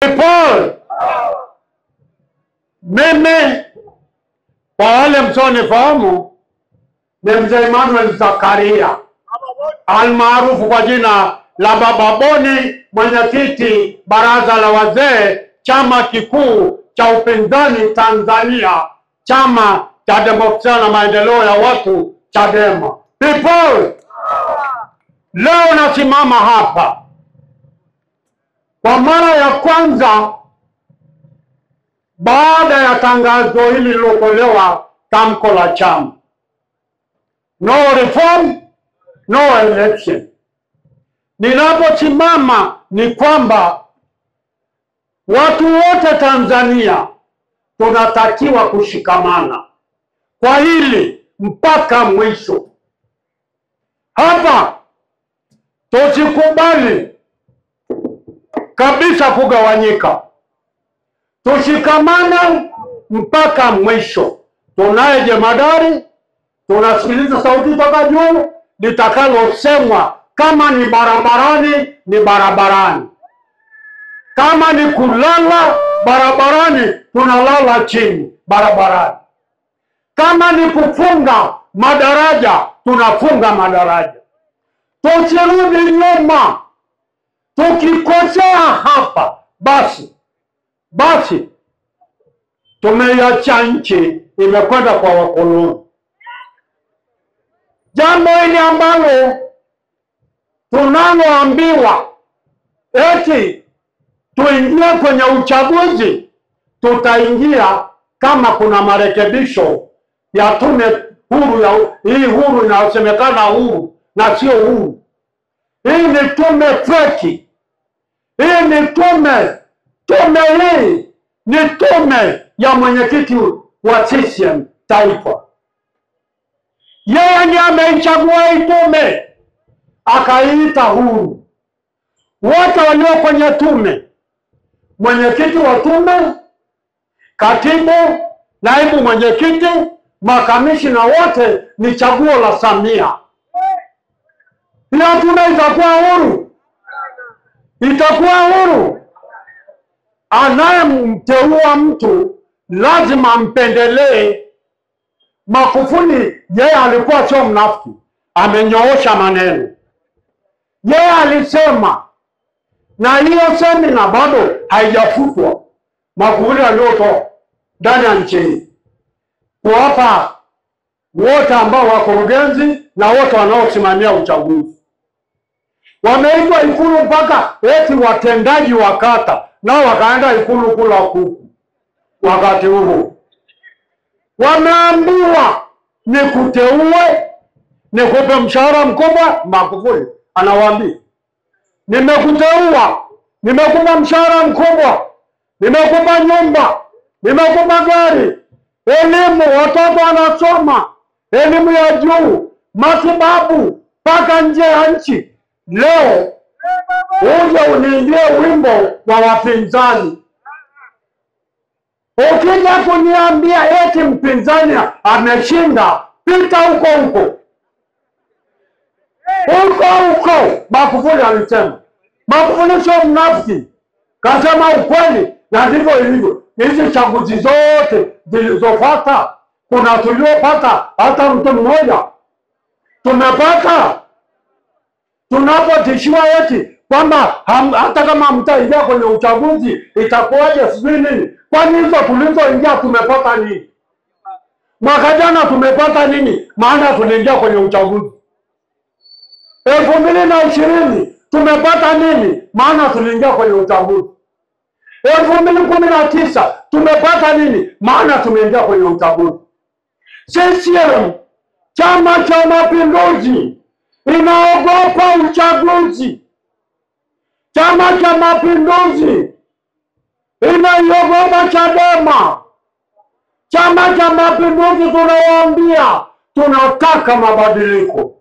Paul. Mimi kwa wale msionifahamu ni Mzee Emmanuel Zakaria almaarufu kwa jina la Baba Boni, mwenyekiti baraza la wazee chama kikuu cha upinzani Tanzania, chama cha demokrasia na maendeleo ya watu, Chadema. People, leo nasimama hapa kwa mara ya kwanza baada ya tangazo hili lilotolewa, tamko la chama, no reform, no election. Ninaposimama ni kwamba watu wote Tanzania tunatakiwa kushikamana kwa hili mpaka mwisho. Hapa tusikubali kabisa kugawanyika, tushikamane mpaka mwisho. Tunaye jemadari, tunasikiliza sauti toka juu, litakalosemwa. Kama ni barabarani, ni barabarani. Kama ni kulala barabarani, tunalala chini barabarani. Kama ni kufunga madaraja, tunafunga madaraja. Tusirudi nyuma. Tukikosea hapa, basi tumeiacha nchi, imekwenda kwa wakoloni. Jambo hili ambalo tunaloambiwa eti tuingie kwenye uchaguzi, tutaingia kama kuna marekebisho ya tume huru ya hii huru inayosemekana huru na sio huru. Hii ni tume feki. Hii ni tume hii ni tume ya mwenyekiti wa CCM taifa. Yeye ndiye ameichagua hii tume, akaiita huru. Wote walio kwenye tume, mwenyekiti wa tume, katibu, naibu mwenyekiti, makamishina, wote ni chaguo la Samia. Hiyo tume itakuwa huru? Itakuwa huru? Anayemteua mtu lazima ampendelee. Magufuli yeye alikuwa sio mnafiki, amenyoosha maneno. Yeye alisema, na hiyo semina bado haijafutwa, Magufuli aliotoa ndani ya nchi hii, kuwapa wote ambao wakurugenzi na wote wanaosimamia uchaguzi. Wameitwa Ikulu mpaka eti watendaji wa kata nao wakaenda Ikulu kula kuku. Wakati huo wameambiwa nikuteue, nikupe mshahara mkubwa. Magufuli anawaambia, nimekuteua, nimekupa mshahara mkubwa, nimekupa nyumba, nimekupa gari, elimu, watoto wanasoma elimu ya juu, matibabu mpaka nje ya nchi. Leo uje uniimbie wimbo wa wapinzani. Ukija kuniambia eti mpinzani ameshinda, pita huko huko. Magufuli alisema. Magufuli sio mnafiki, kasema ukweli, na ndivyo ilivyo. Hizi chaguzi zote zilizofuata, kuna tuliopata hata mtu mmoja tumepata. Tunapotishiwa eti kwamba hata kama mtaingia kwenye uchaguzi itakuwaje sijui nini. Kwani hizo tulizoingia tumepata nini? Mwaka jana tumepata nini? Maana tuliingia kwenye uchaguzi. 2020 tumepata nini? Maana tuliingia kwenye uchaguzi. 2019 tumepata nini? Maana tumeingia kwenye uchaguzi. CCM, Chama cha Mapinduzi, inaogopa uchaguzi. Chama cha Mapinduzi inaiogopa Chadema. Chama cha Mapinduzi tunawaambia tunataka mabadiliko.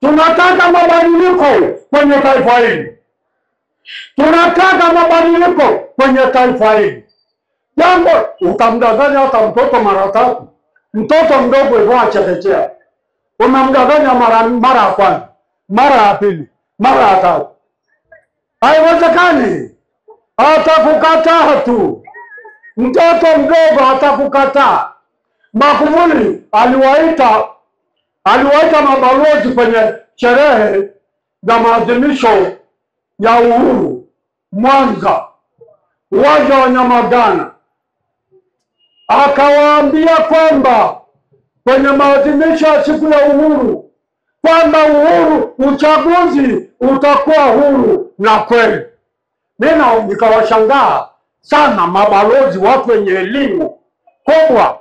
Tunataka mabadiliko kwenye taifa hili. Tunataka mabadiliko kwenye taifa hili. Jambo utamdanganya hata mtoto mara tatu. Mtoto mdogo hivyo chekechea, unamdanganya mara ya kwanza, mara ya pili, mara ya tatu. Haiwezekani. Atakukataa tu. Mtoto mdogo atakukataa. Magufuli aliwaita mabalozi kwenye sherehe za maadhimisho ya uhuru Mwanza, uwanja wa Nyamagana. Akawaambia kwamba kwenye maadhimisho ya siku ya uhuru kwamba uchaguzi utakuwa huru na kweli. Mimi nikawashangaa sana mabalozi, watu wenye elimu kubwa,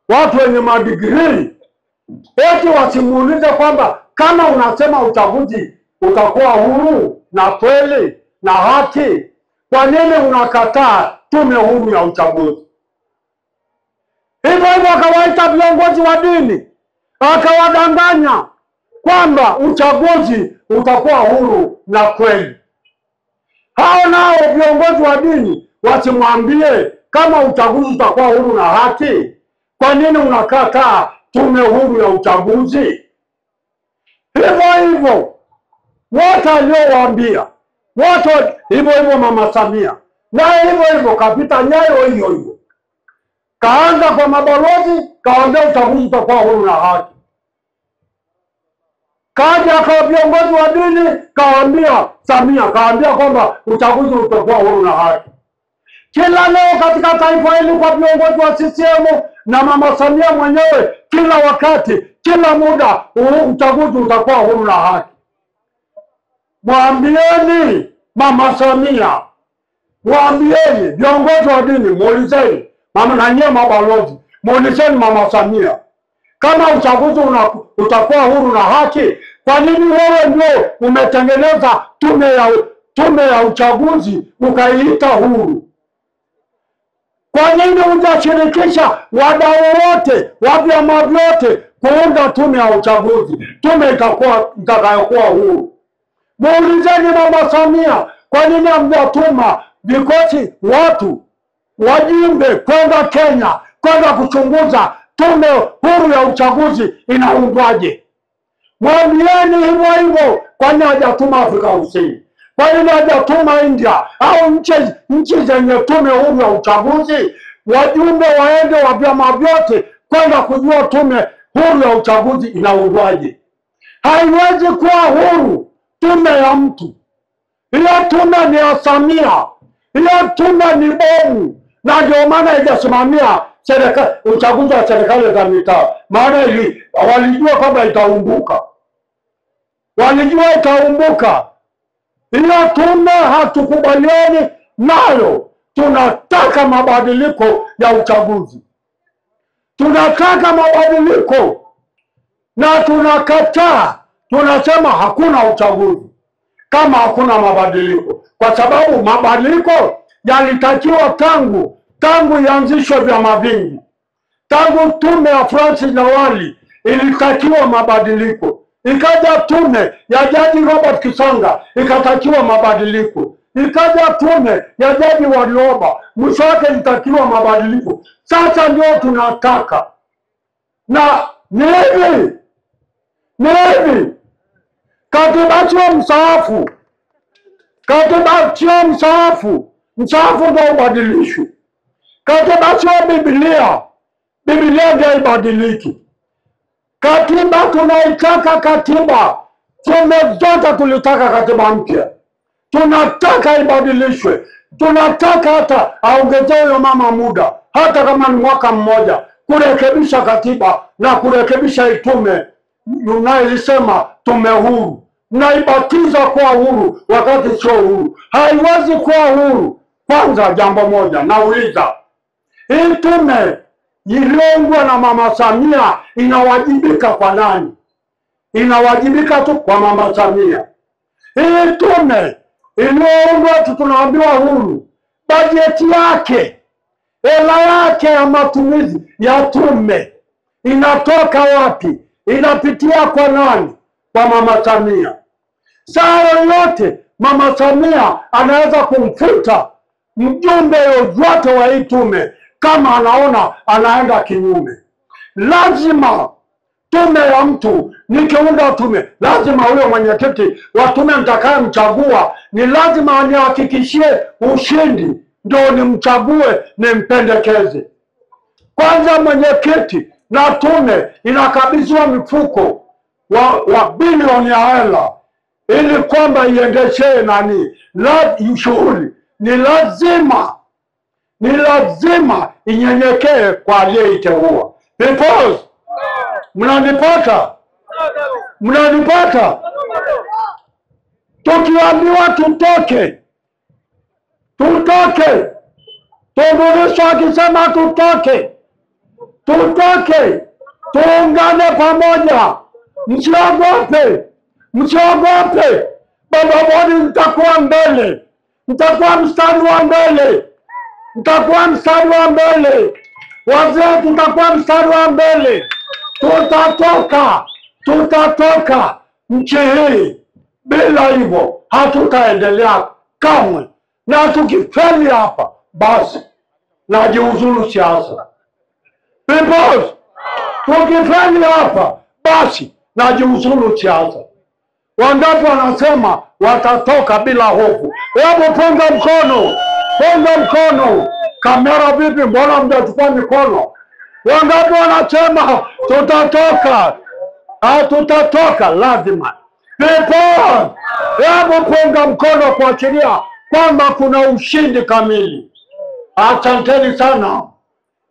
watu wenye madigrii, eti wasimuulize kwamba kama unasema uchaguzi utakuwa huru na kweli na haki, kwa nini unakataa tume huru ya uchaguzi? Hivyo akawaita viongozi wa dini, akawadanganya kwamba uchaguzi utakuwa huru na kweli. Hao nao viongozi wa dini wasimwambie kama uchaguzi utakuwa huru na haki, kwa nini unakataa tume huru ya uchaguzi? Hivyo wote aliowaambia, wote hivyo Mama Samia, na hivyo kapita nyayo hiyo. Kaanza kwa mabalozi, kaambia uchaguzi utakuwa huru na haki. Kaja kwa viongozi wa dini, kaambia Samia, kaambia kwamba uchaguzi utakuwa huru na haki. Kila leo katika taifa hili kwa viongozi wa CCM na Mama Samia mwenyewe, kila wakati, kila muda, uchaguzi utakuwa huru na haki. Mwambieni Mama Samia, mwambieni viongozi wa dini, muulizeni mama na nyie mabalozi, muulizeni Mama Samia kama uchaguzi utakuwa huru na haki, kwa nini wewe ndio umetengeneza tume ya uchaguzi ukaiita huru? Kwa nini hujashirikisha wadau wote wa vyama vyote kuunda tume ya uchaguzi, tume itakayokuwa huru? Muulizeni Mama Samia, kwa nini hamjatuma vikosi watu wajumbe kwenda Kenya kwenda kuchunguza tume huru ya uchaguzi inaundwaje? Mwambieni hivyo, kwa nini hajatuma Afrika Kusini? Kwa nini hajatuma India au nchi zenye tume huru ya uchaguzi? Wajumbe waende wa vyama vyote kwenda kujua tume huru ya uchaguzi inaundwaje. Haiwezi kuwa huru tume ya mtu. Hiyo tume ni ya Samia. Hiyo tume ni bomu, na ndio maana haijasimamia uchaguzi wa serikali za mitaa. Maana walijua kwamba itaumbuka. Walijua itaumbuka. Hiyo tume hatukubaliani nayo. Tunataka mabadiliko ya uchaguzi. Tunataka mabadiliko na tunakataa. Tunasema hakuna uchaguzi kama hakuna mabadiliko, kwa sababu mabadiliko yalitakiwa tangu ianzishwe vyama vingi. Tangu tume ya Francis Nyawali ilitakiwa mabadiliko. Ikaja tume ya Jaji Robert Kisanga ikatakiwa mabadiliko. Ikaja tume ya Jaji Warioba, mwisho wake ilitakiwa mabadiliko. Sasa ndio tunataka. Na ni hivi. Katiba sio msaafu. Katiba sio msaafu. Msaafu ndio ubadilishwe. Katiba sio Biblia. Biblia ndio ibadiliki. Katiba tunaitaka katiba. Tume zote tulitaka katiba mpya. Tunataka ibadilishwe. Tunataka hata aongezewe mama muda, hata kama ni mwaka mmoja, kurekebisha katiba na kurekebisha itume unayoisema tume huru. Naibatiza kwa huru wakati sio huru. Haiwezi kuwa huru. Kwanza jambo moja nauliza, hii tume iliyoundwa na Mama Samia inawajibika kwa nani? Inawajibika tu kwa Mama Samia. Hii tume iliyoundwa tunaambiwa huru, bajeti yake, hela yake ya matumizi ya tume inatoka wapi? Inapitia kwa nani? Kwa Mama Samia. Saa yoyote Mama Samia anaweza kumfuta mjumbe yoyote wa hii tume kama anaona anaenda kinyume. Lazima tume ya mtu, nikiunda tume, lazima huyo mwenyekiti wa tume nitakayemchagua ni lazima anihakikishie ushindi, ndio nimchague, nimpendekeze. Kwanza mwenyekiti na tume inakabidhiwa mifuko wa bilioni ya hela ili kwamba iendeshee shughuli. Ni lazima inyenyekee kwa aliyeiteua. Because mnanipata? Tukiambiwa tutoke, Tundulisu akisema tutoke, tuungane pamoja, msiogope. Baba Boni nitakuwa mbele, nitakuwa mstari wa mbele, wazee tutakuwa mstari wa mbele. Tutatoka nchi hii. Bila hivyo hatutaendelea kamwe, na tukifeli hapa basi najiuzulu siasa. Because tukifeli hapa basi najiuzulu siasa. Wangapi wanasema watatoka bila hofu? Hebu punga mkono. Kamera vipi, mbona mnachukua mikono? Wangapi wanasema tutatoka? Tutatoka lazima. People, hebu punga mkono kuachilia kwamba kuna ushindi kamili.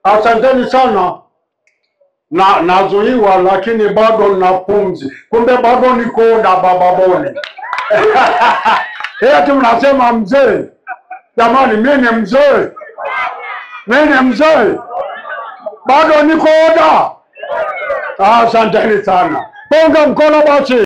Asanteni sana. Nazuiwa lakini bado nina pumzi. Kumbe bado niko na Baba Boni. Eti mnasema mzee. Jamani, mimi ni mzee. Bado niko oda. Asanteni sana. Punga mkono basi.